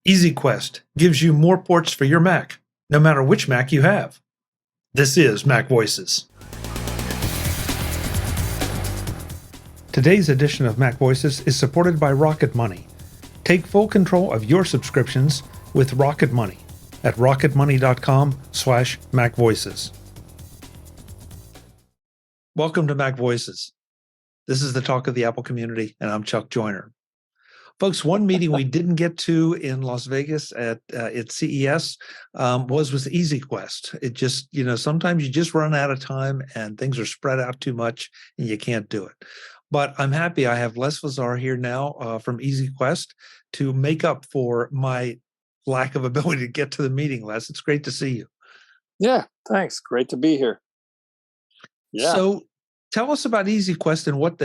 EZQuest gives you more ports for your Mac, no matter which Mac you have. This is MacVoices. Today's edition of MacVoices is supported by RocketMoney. Take full control of your subscriptions with RocketMoney at rocketmoney.com/MacVoices. Welcome to MacVoices. This is the talk of the Apple community, and I'm Chuck Joyner. Folks, one meeting we didn't get to in Las Vegas at CES was with EZQuest. It just, sometimes you just run out of time and things are spread out too much and you can't do it. But I'm happy I have Les Luzar here now from EZQuest to make up for my lack of ability to get to the meeting, Les. It's great to see you. Yeah, thanks. Great to be here. Yeah. So tell us about EZQuest and what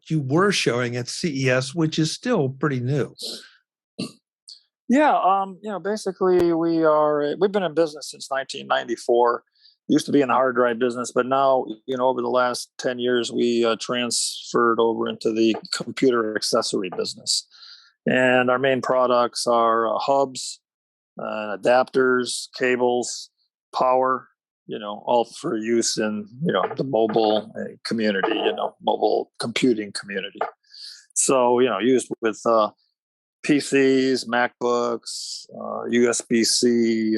you were showing at CES, which is still pretty new. Yeah, basically we've been in business since 1994. Used to be in the hard drive business, but now, over the last 10 years, we transferred over into the computer accessory business. And our main products are hubs, adapters, cables, power, all for use in, the mobile community, mobile computing community. So, used with PCs, MacBooks, USB-C,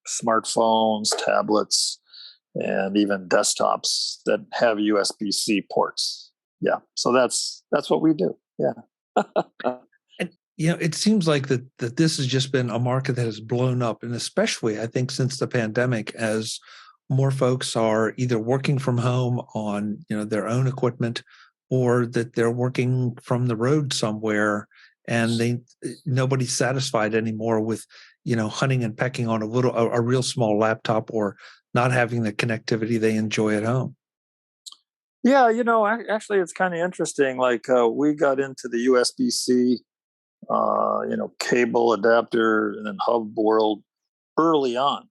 smartphones, tablets, and even desktops that have USB-C ports. Yeah. So that's what we do. Yeah. And, it seems like that this has just been a market that has blown up, and especially, I think, since the pandemic, as more folks are either working from home on, their own equipment, or that they're working from the road somewhere, and nobody's satisfied anymore with, hunting and pecking on a real small laptop, or not having the connectivity they enjoy at home. Yeah, actually, it's kind of interesting. Like we got into the USB-C, cable adapter and then hub world early on.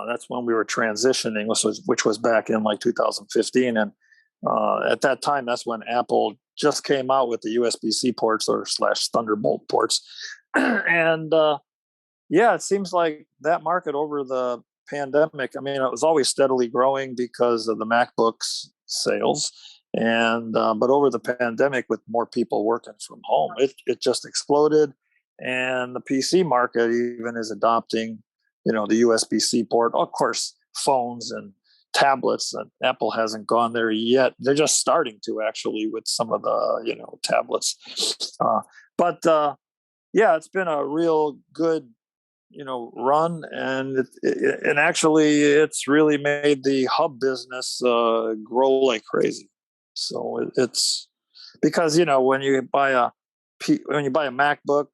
That's when we were transitioning, which was back in like 2015. And at that time, that's when Apple just came out with the USB-C ports or / Thunderbolt ports. And it seems like that market over the pandemic, it was always steadily growing because of the MacBooks sales. And but over the pandemic, with more people working from home, it just exploded. And the PC market even is adopting, the USB-C port. Of course, phones and tablets, and Apple hasn't gone there yet. They're just starting to, actually, with some of the, tablets. But it's been a real good, run, and and actually it's really made the hub business grow like crazy. So it's because, when you buy a MacBook,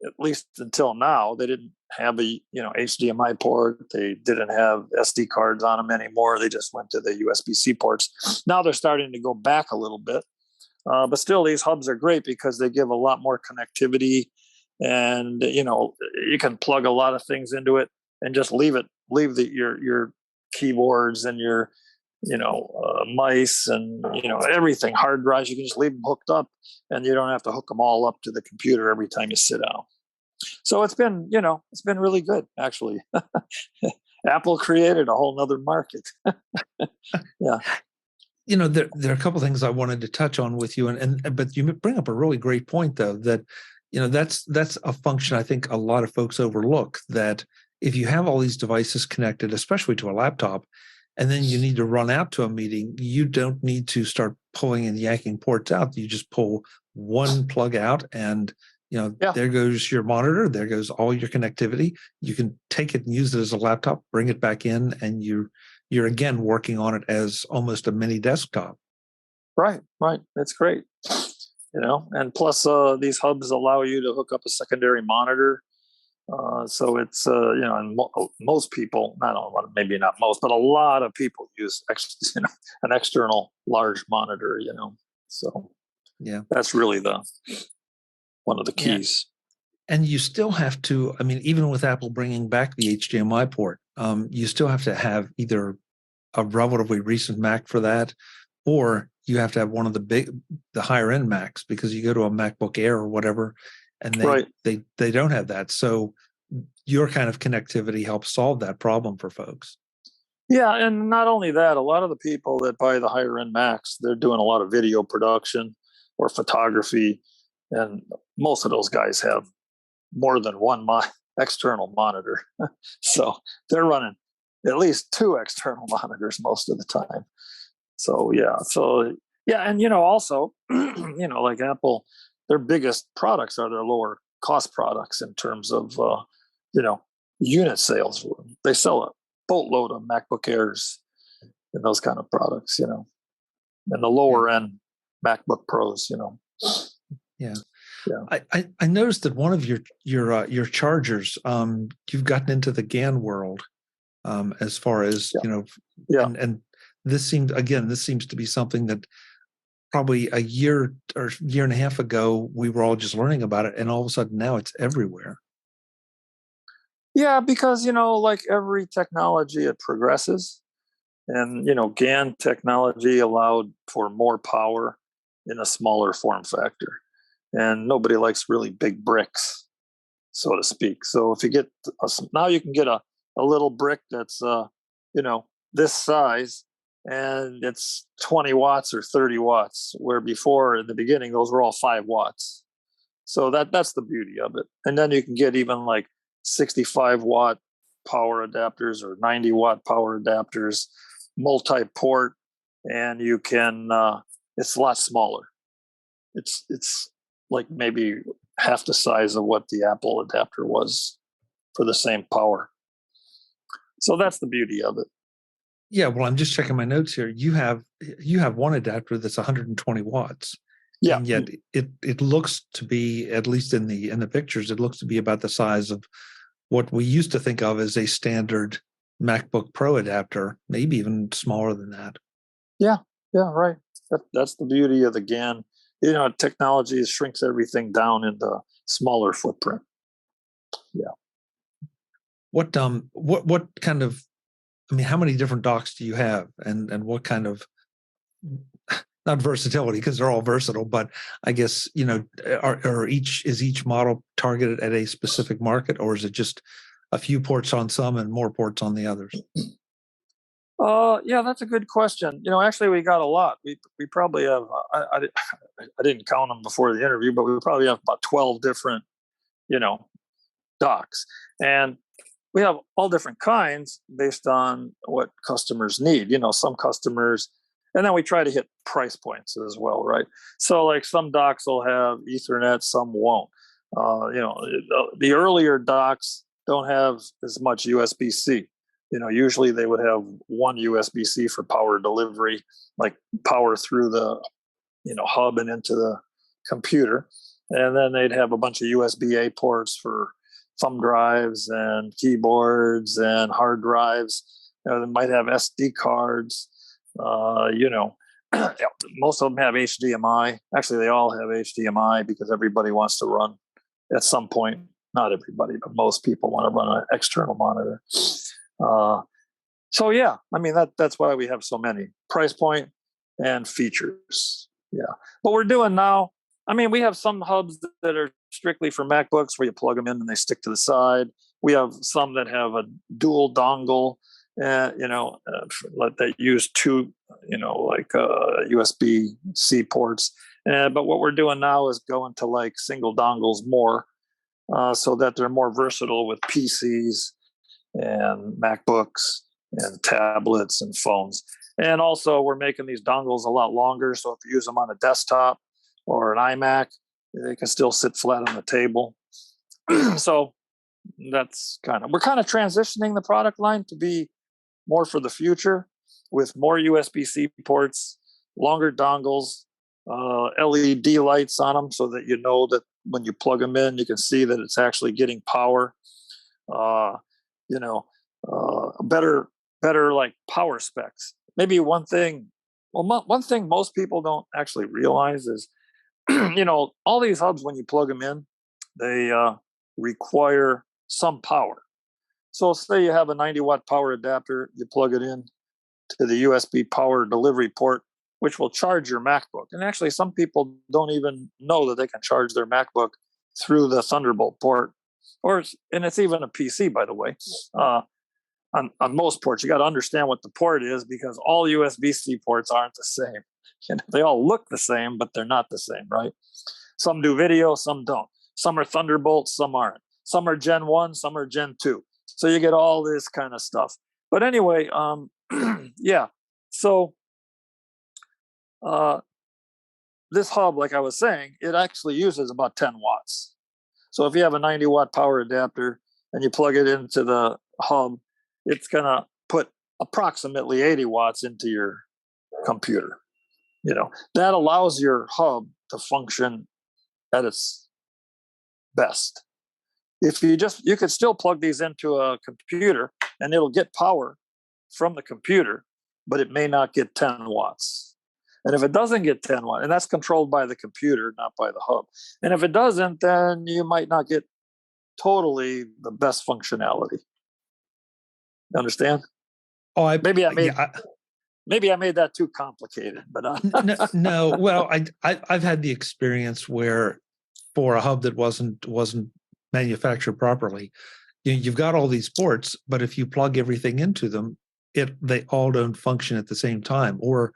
at least until now, they didn't have a HDMI port. They didn't have SD cards on them anymore. They just went to the USB-C ports. Now they're starting to go back a little bit, but still, these hubs are great because they give a lot more connectivity, and you can plug a lot of things into it and just leave your keyboards and your mice and everything, hard drives. You can just leave them hooked up, and you don't have to hook them all up to the computer every time you sit down. So it's been really good, actually. Apple created a whole nother market. Yeah. There are a couple of things I wanted to touch on with you, but you bring up a really great point, though, that that's a function I think a lot of folks overlook, that if you have all these devices connected, especially to a laptop, and then you need to run out to a meeting, you don't need to start pulling and yanking ports out. You just pull one plug out, and there goes your monitor, there goes all your connectivity. You can take it and use it as a laptop, bring it back in, and you're again working on it as almost a mini desktop. Right. That's great. And plus these hubs allow you to hook up a secondary monitor. So it's, and most people, maybe not most, but a lot of people use an external large monitor, so yeah, that's really one of the keys. Yeah. And you still have to, even with Apple bringing back the HDMI port, you still have to have either a relatively recent Mac for that, or you have to have one of the higher end Macs, because you go to a MacBook Air or whatever, and Right. they don't have that. So your kind of connectivity helps solve that problem for folks. Yeah, and not only that, a lot of the people that buy the higher end Macs, they're doing a lot of video production or photography, and most of those guys have more than one external monitor. So they're running at least two external monitors most of the time. So yeah, and also, like Apple, their biggest products are their lower cost products in terms of you know unit sales. They sell a boatload of MacBook Airs and those kind of products, and the lower end MacBook Pros, Yeah. Yeah. I noticed that one of your chargers, you've gotten into the GAN world, as far as Yeah. and this seems to be something that probably a year or year and a half ago we were all just learning about it, and all of a sudden now it's everywhere. Yeah, because like every technology, it progresses, and GAN technology allowed for more power in a smaller form factor, and nobody likes really big bricks, so to speak. So if you get now, you can get a little brick that's this size, and it's 20 watts or 30 watts, where before in the beginning those were all 5 watts. So that's the beauty of it. And then you can get even like 65 watt power adapters or 90 watt power adapters, multi-port, and you can it's a lot smaller. It's like maybe half the size of what the Apple adapter was for the same power. So that's the beauty of it. Yeah, well, I'm just checking my notes here. You have one adapter that's 120 watts. Yeah. And yet it looks to be, at least in the pictures, it looks to be about the size of what we used to think of as a standard MacBook Pro adapter, maybe even smaller than that. Yeah, right. That's the beauty of the GAN. Technology shrinks everything down into smaller footprint. Yeah. What kind of, I mean, how many different docks do you have, and what kind of, not versatility, because they're all versatile, but I guess is each model targeted at a specific market, or is it just a few ports on some and more ports on the others? Yeah, that's a good question. Actually, we got a lot. We probably have. I didn't count them before the interview, but we probably have about 12 different, docks, and we have all different kinds based on what customers need. Some customers, and then we try to hit price points as well, right? So, like some docks will have Ethernet, some won't. The earlier docks don't have as much USB-C. Usually they would have one USB-C for power delivery, like power through the, hub and into the computer. And then they'd have a bunch of USB-A ports for thumb drives and keyboards and hard drives. They might have SD cards. Most of them have HDMI. Actually, they all have HDMI because everybody wants to run at some point. Not everybody, but most people want to run an external monitor. So yeah, I mean that's why we have so many. Price point and features. Yeah. What we're doing now, I mean, we have some hubs that are strictly for MacBooks where you plug them in and they stick to the side. We have some that have a dual dongle, that use two, USB-C ports. But what we're doing now is going to like single dongles more, so that they're more versatile with PCs and MacBooks and tablets and phones. And also we're making these dongles a lot longer. So if you use them on a desktop or an iMac, they can still sit flat on the table. So that's we're kind of transitioning the product line to be more for the future with more USB-C ports, longer dongles, LED lights on them so that that when you plug them in, you can see that it's actually getting power. Better like power specs. Maybe one thing most people don't actually realize is, all these hubs, when you plug them in, they require some power. So say you have a 90 watt power adapter, you plug it in to the USB power delivery port, which will charge your MacBook. And actually some people don't even know that they can charge their MacBook through the Thunderbolt port, and it's even a PC, by the way. On most ports, you got to understand what the port is, because all USB-C ports aren't the same. They all look the same, but they're not the same, right? Some do video, some don't. Some are Thunderbolt, some aren't. Some are Gen 1, some are Gen 2. So you get all this kind of stuff. But anyway, yeah. So this hub, like I was saying, it actually uses about 10 watts. So if you have a 90-watt power adapter and you plug it into the hub, it's going to put approximately 80 watts into your computer. That allows your hub to function at its best. If you could still plug these into a computer and it'll get power from the computer, but it may not get 10 watts. And if it doesn't get 10 watts, and that's controlled by the computer, not by the hub. And if it doesn't, then you might not get totally the best functionality. You understand? Oh, maybe I made that too complicated, but no. Well, I've had the experience where for a hub that wasn't manufactured properly, you've got all these ports, but if you plug everything into them, they all don't function at the same time, or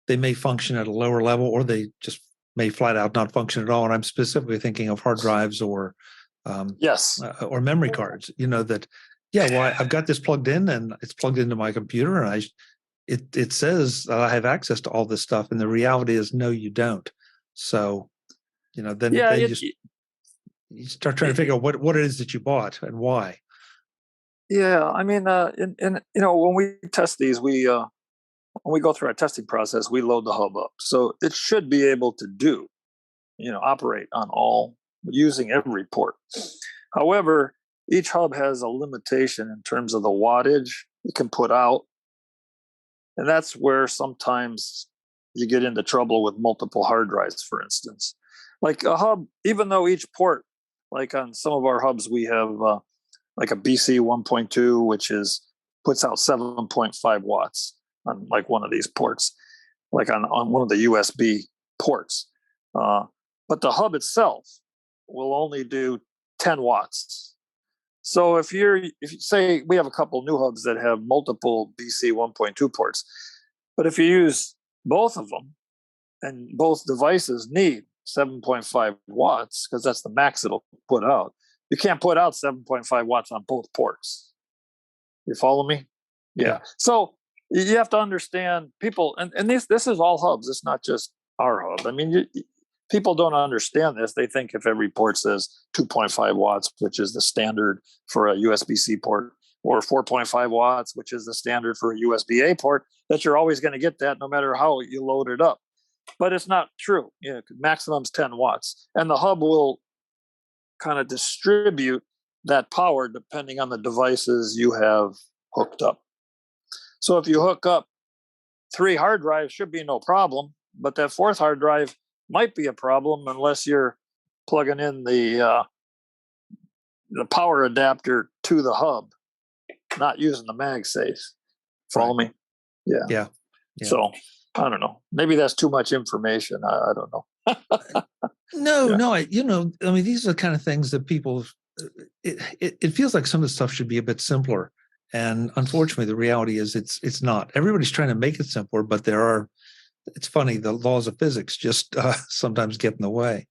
they may function at a lower level, or they just may flat out not function at all. And I'm specifically thinking of hard drives or or memory cards. I've got this plugged in and it's plugged into my computer, and it says that I have access to all this stuff, and the reality is no, you don't. So, then you start trying to figure out what it is that you bought and why. Yeah, I mean, when we test these, when we go through our testing process, we load the hub up, so it should be able to operate on all, using every port. However, each hub has a limitation in terms of the wattage it can put out. And that's where sometimes you get into trouble with multiple hard drives, for instance. Like a hub, even though each port, like on some of our hubs, we have like a BC 1.2, which puts out 7.5 watts on like one of these ports, like on one of the USB ports. But the hub itself will only do 10 watts. So if you say we have a couple new hubs that have multiple BC 1.2 ports, but if you use both of them and both devices need 7.5 watts, because that's the max it'll put out, you can't put out 7.5 watts on both ports. You follow me? Yeah. So you have to understand people, and this is all hubs. It's not just our hub. I mean, people don't understand this. They think if every port says 2.5 watts, which is the standard for a USB-C port, or 4.5 watts, which is the standard for a USB-A port, that you're always going to get that no matter how you load it up. But it's not true. Maximum's 10 watts. And the hub will kind of distribute that power depending on the devices you have hooked up. So if you hook up 3 hard drives, should be no problem. But that 4th hard drive might be a problem unless you're plugging in the power adapter to the hub, not using the MagSafe. Follow me? Yeah. So I don't know. Maybe that's too much information. I don't know. No. I mean, these are the kind of things that people. It feels like some of the stuff should be a bit simpler, and unfortunately, the reality is it's not. Everybody's trying to make it simpler, but there are. It's funny, the laws of physics just sometimes get in the way.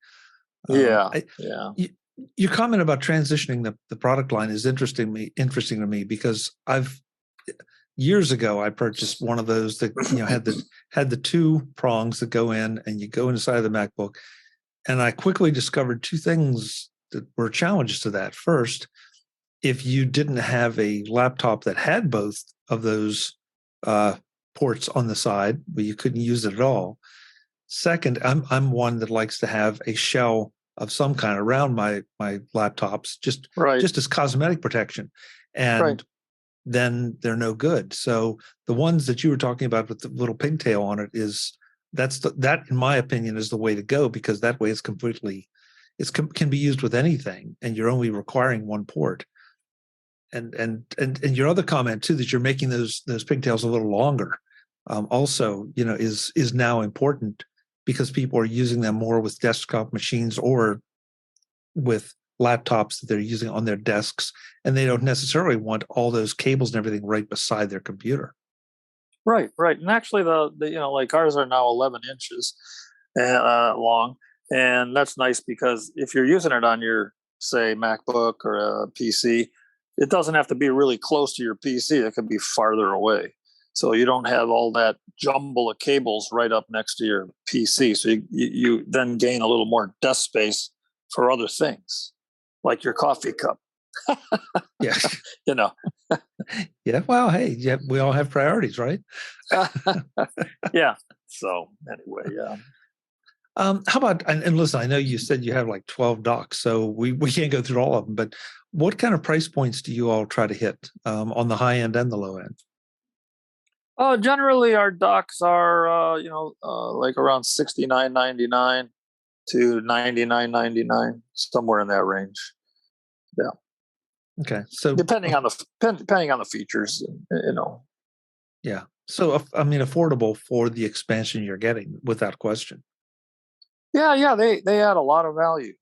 Your comment about transitioning the product line is interesting to me because years ago I purchased one of those that had the 2 prongs that go in, and you go inside of the MacBook, and I quickly discovered 2 things that were challenges to that. First, if you didn't have a laptop that had both of those ports on the side, but you couldn't use it at all. Second, I'm one that likes to have a shell of some kind around my laptops, just as cosmetic protection, and then they're no good. So the ones that you were talking about with the little pigtail on it that in my opinion is the way to go, because that way can be used with anything, and you're only requiring 1 port. And your other comment too, that you're making those pigtails a little longer, also, is now important, because people are using them more with desktop machines or with laptops that they're using on their desks, and they don't necessarily want all those cables and everything right beside their computer. Right, right. And actually, like ours are now 11 inches long, and that's nice because if you're using it on your, say, MacBook or a PC, it doesn't have to be really close to your PC. It can be farther away, so you don't have all that jumble of cables right up next to your PC. So you then gain a little more desk space for other things, like your coffee cup. Yeah. You know. Yeah. Well, hey, yeah, we all have priorities, right? Yeah. So anyway, yeah. How about, and listen, I know you said you have like 12 docks, so we can't go through all of them, but what kind of price points do you all try to hit on the high end and the low end? Generally, our docks are, like around $69.99 to $99.99, somewhere in that range. Yeah. Okay. So Depending on the features, yeah. So, I mean, affordable for the expansion you're getting without question. Yeah. They add a lot of value,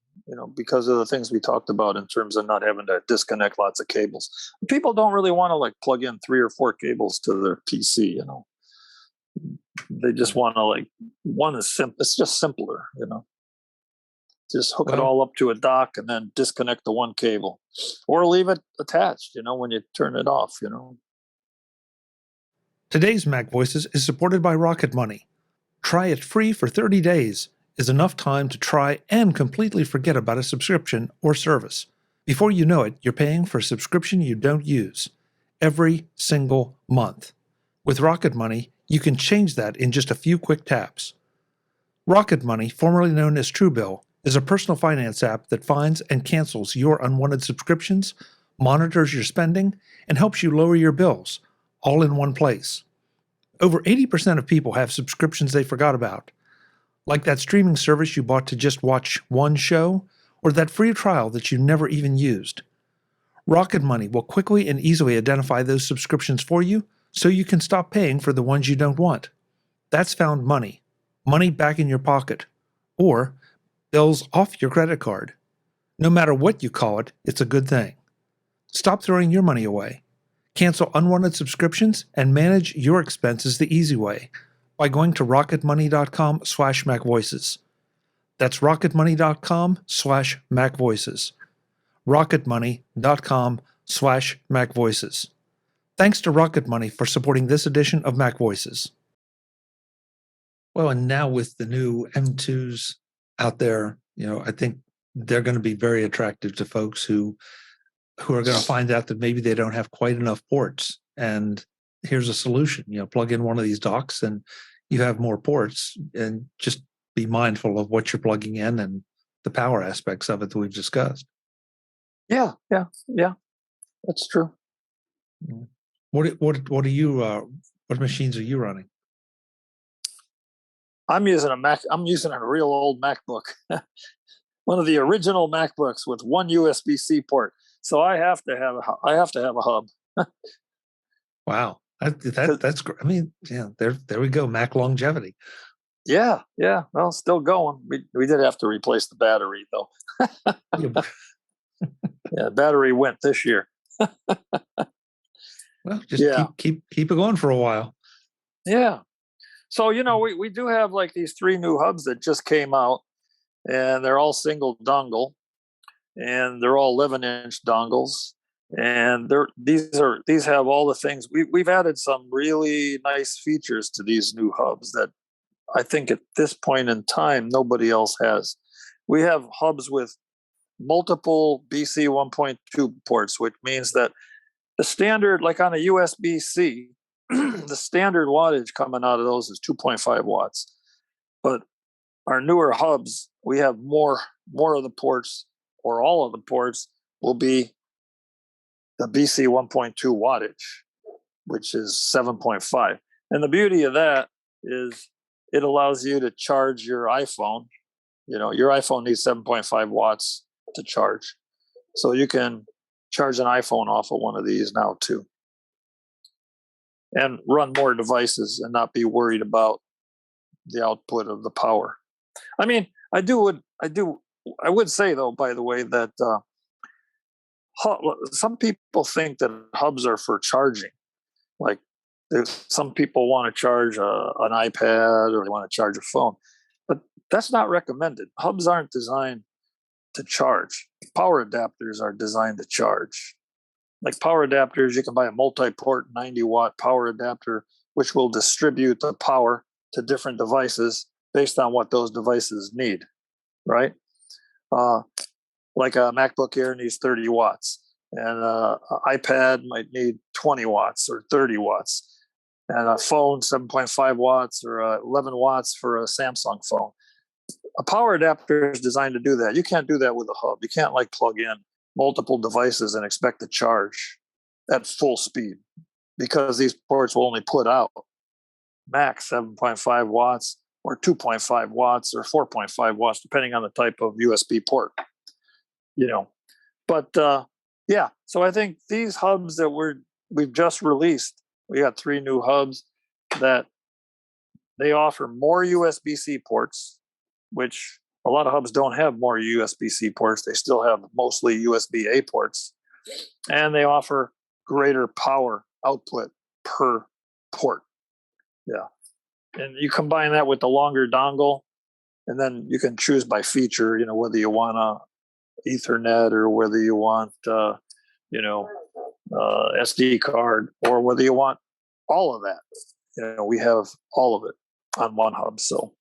because of the things we talked about in terms of not having to disconnect lots of cables. People don't really want to like plug in 3 or 4 cables to their PC, They just want to like one is simple. It's just simpler, Just hook it Well, all up to a dock and then disconnect the one cable, or leave it attached. When you turn it off. today's Mac Voices is supported by RocketMoney. Try it free for 30 days is enough time to try and completely forget about a subscription or service. Before you know it, you're paying for a subscription you don't use every single month. With RocketMoney, you can change that in just a few quick taps. RocketMoney, formerly known as Truebill, is a personal finance app that finds and cancels your unwanted subscriptions, monitors your spending, and helps you lower your bills, all in one place. Over 80% of people have subscriptions they forgot about, like that streaming service you bought to just watch one show, or that free trial that you never even used. RocketMoney will quickly and easily identify those subscriptions for you so you can stop paying for the ones you don't want. That's found money back in your pocket, or bills off your credit card. No matter what you call it, it's a good thing. Stop throwing your money away. Cancel unwanted subscriptions and manage your expenses the easy way by going to rocketmoney.com/MacVoices. That's rocketmoney.com/MacVoices. rocketmoney.com/MacVoices. Thanks to RocketMoney for supporting this edition of Mac Voices. Well, and now with the new M2s out there, I think they're going to be very attractive to folks who are going to find out that maybe they don't have quite enough ports. And here's a solution, plug in one of these docks and you have more ports, and just be mindful of what you're plugging in and the power aspects of it that we've discussed. Yeah. That's true. What are you, what machines are you running? I'm using a Mac. I'm using a real old MacBook, one of the original MacBooks with one USB-C port. So I have to have a hub. Wow, that's great. I mean, yeah, there we go, Mac longevity. Yeah. Well, still going. We did have to replace the battery though. Yeah, battery went this year. Well, just keep it going for a while. Yeah. So we do have like these 3 new hubs that just came out, and they're all single dongle, and they're all 11-inch dongles, and these have all the things. We've added some really nice features to these new hubs that I think at this point in time nobody else has. We have hubs with multiple BC 1.2 ports, which means that the standard, like on a USB-C, the standard wattage coming out of those is 2.5 watts. But our newer hubs, we have more of the ports, or all of the ports will be the BC 1.2 wattage, which is 7.5. And the beauty of that is it allows you to charge your iPhone. Your iPhone needs 7.5 watts to charge. So you can charge an iPhone off of one of these now too, and run more devices and not be worried about the output of the power. I mean, I do I would say, though, by the way, that some people think that hubs are for charging. Like, some people want to charge an iPad or they want to charge a phone, but that's not recommended. Hubs aren't designed to charge. Power adapters are designed to charge. Like power adapters, you can buy a multi-port 90-watt power adapter, which will distribute the power to different devices based on what those devices need, right? Like a MacBook Air needs 30 watts, and an iPad might need 20 watts or 30 watts, and a phone 7.5 watts or 11 watts for a Samsung phone. A power adapter is designed to do that. You can't do that with a hub. You can't like plug in multiple devices and expect to charge at full speed, because these ports will only put out max 7.5 watts or 2.5 watts or 4.5 watts, depending on the type of USB port, But yeah, so I think these hubs that we've just released, we got 3 new hubs that they offer more USB-C ports, which a lot of hubs don't have more USB-C ports. They still have mostly USB-A ports, and they offer greater power output per port. Yeah. And you combine that with the longer dongle, and then you can choose by feature, whether you want a Ethernet or whether you want, SD card, or whether you want all of that. We have all of it on one hub. So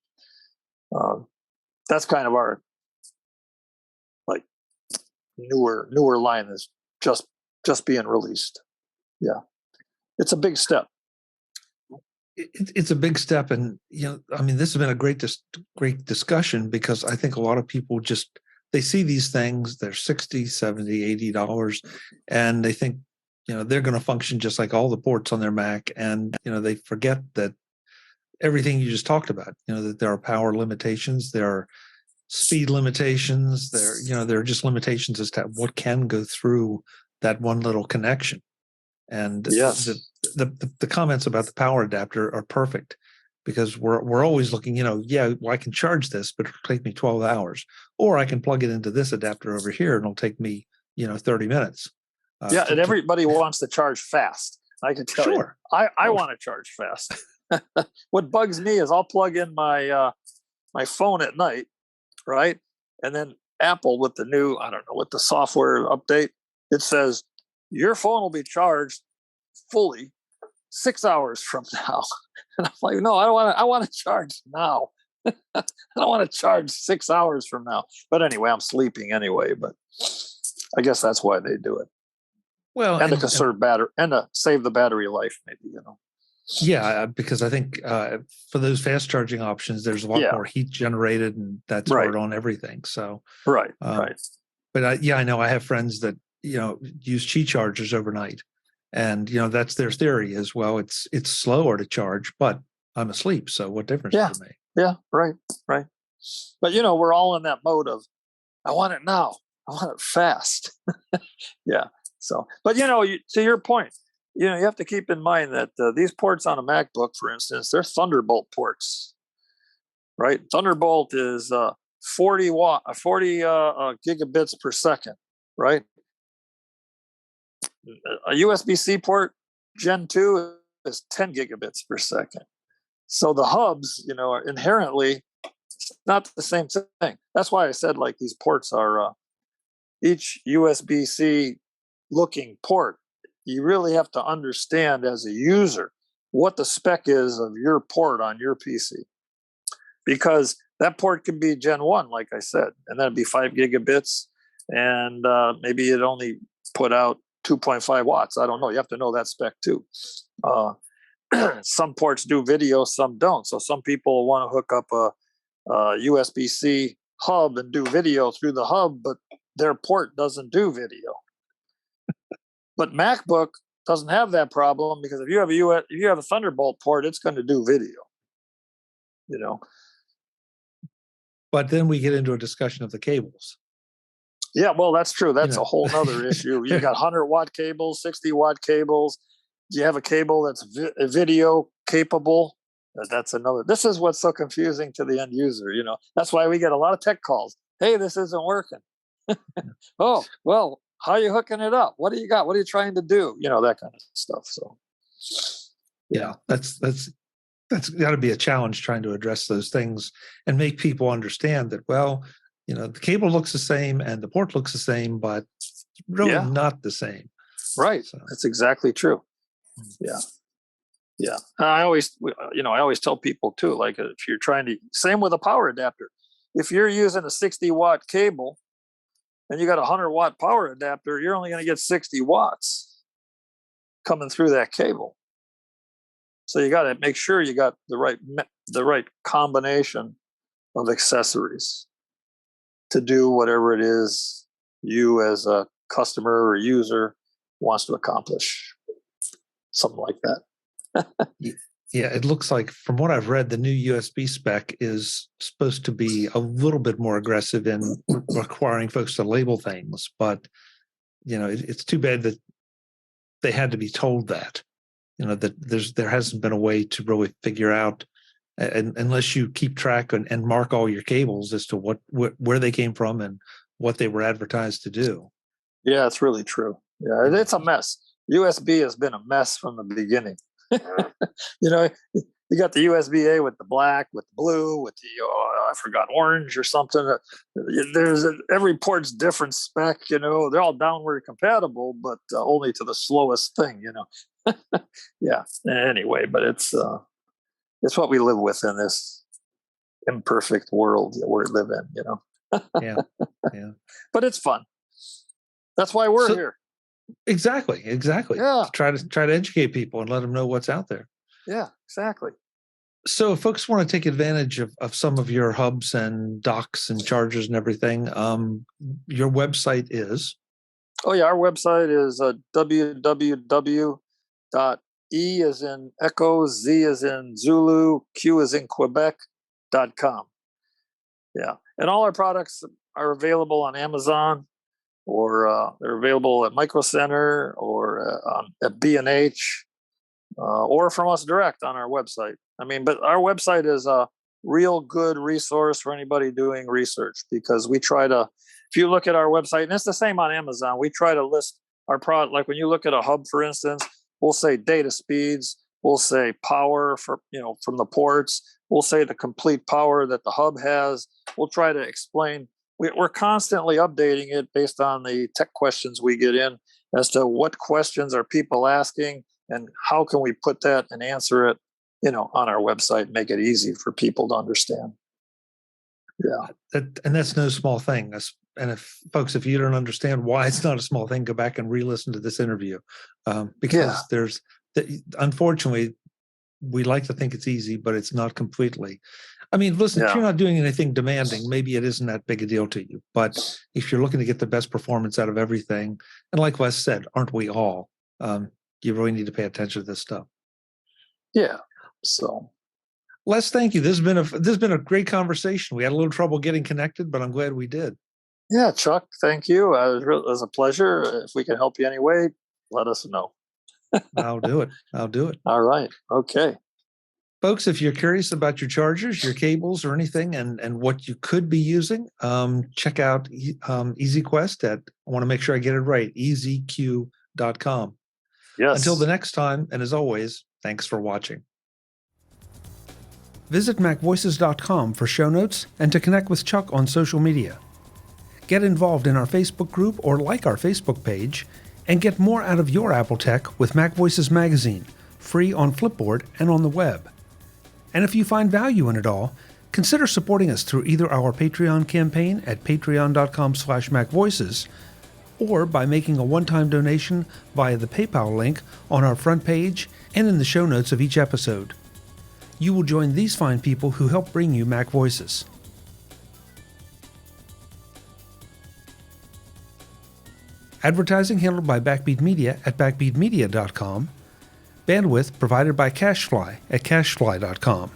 that's kind of our like newer line is just being released. Yeah, it's a big step. It's a big step, and this has been a great discussion, because I think a lot of people they see these things, they're $60, $70, $80, and they think they're going to function just like all the ports on their Mac, and they forget that everything you just talked about, that there are power limitations, there are speed limitations, there are just limitations as to what can go through that one little connection. And yes, the comments about the power adapter are perfect, because we're always looking, I can charge this, but it'll take me 12 hours, or I can plug it into this adapter over here and it'll take me, 30 minutes. And everybody wants to charge fast. I can tell you, I want to charge fast. What bugs me is I'll plug in my my phone at night, right? And then Apple, with the new, with the software update, it says your phone will be charged fully 6 hours from now. And I'm like, no, I want to charge now. I don't want to charge 6 hours from now. But anyway, I'm sleeping anyway, but I guess that's why they do it. Well, and to conserve battery, and to save the battery life, maybe, Yeah, because I think for those fast charging options, there's a lot more heat generated, and that's hard on everything. So right. But I know I have friends that use Qi chargers overnight, and that's their theory as well. It's slower to charge, but I'm asleep, so what difference does it make? Yeah, right. But we're all in that mode of, I want it now. I want it fast. Yeah. So, but to your point, you have to keep in mind that these ports on a MacBook, for instance, they're Thunderbolt ports, right? Thunderbolt is 40 gigabits per second, right? A USB-C port, Gen 2, is 10 gigabits per second. So the hubs, are inherently not the same thing. That's why I said, like, these ports are each USB-C looking port. You really have to understand as a user what the spec is of your port on your PC, because that port can be Gen 1, like I said, and that'd be 5 gigabits, and maybe it only put out 2.5 watts. I don't know. You have to know that spec too. Some ports do video, some don't. So some people want to hook up a USB-C hub and do video through the hub, but their port doesn't do video. But MacBook doesn't have that problem, because if you have a Thunderbolt port, it's going to do video. But then we get into a discussion of the cables. Yeah, well, that's true. That's a whole other issue. You got 100-watt cables, 60-watt cables. Do you have a cable that's video capable? That's another. This is what's so confusing to the end user. That's why we get a lot of tech calls. hey, this isn't working. Oh, well, how are you hooking it up? What do you got? What are you trying to do? That kind of stuff. So, yeah, that's got to be a challenge, trying to address those things and make people understand that, well, the cable looks the same and the port looks the same, but really not the same. Right. So. That's exactly true. Yeah. Yeah. And I always tell people too, like if you're trying to, same with a power adapter. If you're using a 60-watt cable and you got a 100-watt power adapter, you're only going to get 60 watts coming through that cable. So you got to make sure you got the right combination of accessories to do whatever it is you as a customer or user wants to accomplish. Something like that. Yeah, it looks like, from what I've read, the new USB spec is supposed to be a little bit more aggressive in requiring folks to label things, but it's too bad that they had to be told that. That there hasn't been a way to really figure out, and unless you keep track and mark all your cables as to where they came from and what they were advertised to do. Yeah, it's really true. Yeah, it's a mess. USB has been a mess from the beginning. You got the USB-A with the black, with the blue, with the I forgot, orange or something. There's every port's different spec. They're all downward compatible, but only to the slowest thing. Yeah. Anyway, but it's what we live with in this imperfect world that we live in. Yeah. But it's fun. That's why we're here. Exactly. Yeah. Try to educate people and let them know what's out there. Yeah, exactly. So if folks want to take advantage of some of your hubs and docks and chargers and everything, your website is? Oh, yeah. Our website is www.e as in Echo, Z as in Zulu, Q as in Quebec.com. Yeah. And all our products are available on Amazon, or they're available at Micro Center or at B&H, or from us direct on our website. But our website is a real good resource for anybody doing research, because we try to, if you look at our website, and it's the same on Amazon, we try to list our product. Like when you look at a hub, for instance, we'll say data speeds, we'll say power from the ports, we'll say the complete power that the hub has. We'll try to explain. We're constantly updating it based on the tech questions we get in as to what questions are people asking and how can we put that and answer it, on our website, make it easy for people to understand. Yeah. And that's no small thing. And if you don't understand why it's not a small thing, go back and re-listen to this interview, because unfortunately, we like to think it's easy, but it's not completely. Listen, if you're not doing anything demanding, maybe it isn't that big a deal to you. But if you're looking to get the best performance out of everything, and like Wes said, aren't we all? You really need to pay attention to this stuff. Yeah. So, Les, thank you. This has been a great conversation. We had a little trouble getting connected, but I'm glad we did. Yeah, Chuck, thank you. It was a pleasure. If we can help you anyway, let us know. I'll do it. All right. Okay. Folks, if you're curious about your chargers, your cables, or anything, and what you could be using, check out EZQuest at, I want to make sure I get it right, EZQ.com. Yes. Until the next time, and as always, thanks for watching. Visit MacVoices.com for show notes and to connect with Chuck on social media. Get involved in our Facebook group or like our Facebook page, and get more out of your Apple tech with MacVoices Magazine, free on Flipboard and on the web. And if you find value in it all, consider supporting us through either our Patreon campaign at patreon.com/MacVoices, or by making a one-time donation via the PayPal link on our front page and in the show notes of each episode. You will join these fine people who help bring you Mac Voices. Advertising handled by Backbeat Media at backbeatmedia.com. Bandwidth provided by CashFly at cashfly.com.